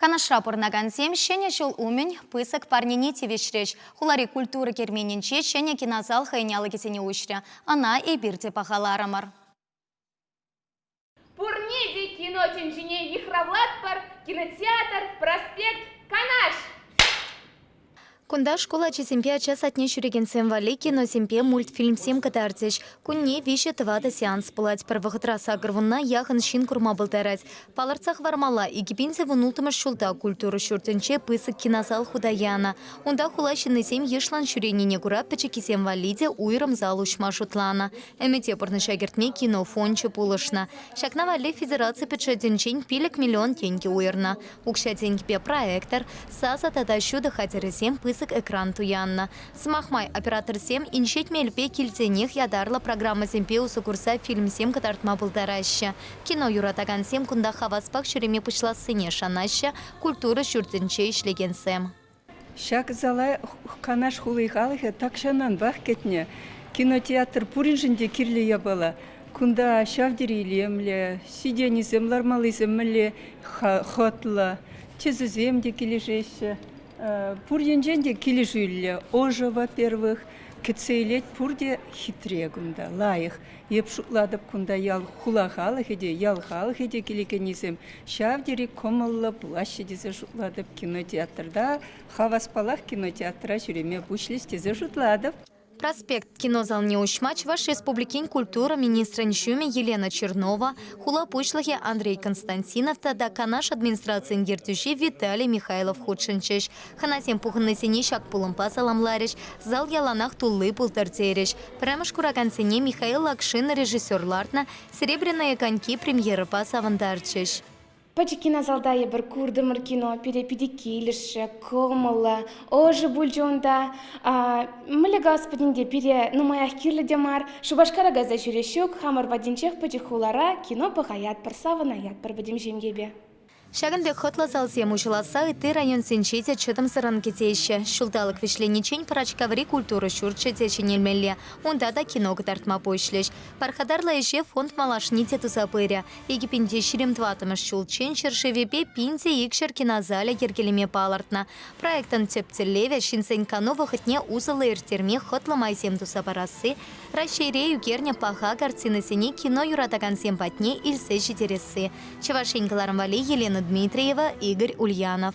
Канаша порнагансем щене жыл умень пысык парнини тивишреч. Хулари культуры керменинче щене кинозал хайнялы кесене ушря. Она и бирте пахаларамар. Пурниди кино тенжине Ихравлатпар, кинотеатр, проспект, Канаш. Кунда школа чесемпе час отне шуреген символи кино семпе мультфильм сем катартич. Кунне вище твада сеанс пылать первых сагрвунна яхан шин курма былтарать. Паларцах вармала и кипинце вунултымыш шулта культуру шуртенче пысык кинозал худаяна. Унда хулащины сем ешлан шуренине кураппече кисем валиде уйрам залу шутлана. Эмете порнышагертне кино фонче пулышна. Шакна вали федерации печетенчень пилек миллион теньки уйрна. Укша теньки проектор, саса татащу да хатеры сем пысык экран туянна. Смахмай оператор сем иншет мельпе кильценех ядарла программа семпеусу курса фильм сем катартма бултараща. Кино юратаган сем кунда хаваспак шереме пышла сыне шанаща культура шуртенче ишлеген сем. Шак зала Канаш хулыйхалыхе такшанан бах кетне. Кинотеатр пуринжинде кирле ябала. Кунда шавдирилемле, сиденизем лармализемле хотла. Чезеземде килежеше. Пурьенженде килежилле. Ожа, во-первых, кецейлет пурде хитрегунда, лайых. Епшутладып кунда ял хулахалыхеде, ялхалыхеде киликенизем. Шавдири комалла плащадизе шутладып кинотеатрда. Хаваспалах кинотеатра жүреме бушлистизе шутладып. Проспект кинозал не ушмач ваш республикин культура министра Нчуме Елена Чернова, хула пушлахе Андрей Константинов, да Канаш администрации ингертюши Виталий Михайлов худшинчеш. Ханасем пуханный синищак пулымпа саламлариш, зал яланах туллы пултартериш. Прямо шкуракансене Михаил Лакшин режиссер Лартна, серебряные коньки премьеры паса авандарчеш. Пачи кинозалда ебір курдымыр кино, перепиди келіші, комылы, ожы бульжонда. Мілі господинде пере нумаях кирлі демар, шубашкара газа жүрешік, хамар бадинчех пачи хулара кино пахаят пар саванаят пар бадим жемгебе. Шагынбек хотла залсем ушыласа и ты район сенчете четым сыран кетейші. Шулталық вишленичень парачкаври культуры шурче теченелмелле. Унда да кино кытартма пойшлеш. Пархадарла еше фонд малашните тусапыря. Египинде ширим тватымыш шулчен шершевепе пинте икшер кинозаля ергелеме палартна. Проектан тепцелеве шинсен кано хытне узылы иртерме хотла майсем тусапарасы. Расширею керня паха картины сене кино юратаган семпатне ильсе житересы. Чевашенькаларым вали Елена Дмитриева, Игорь Ульянов.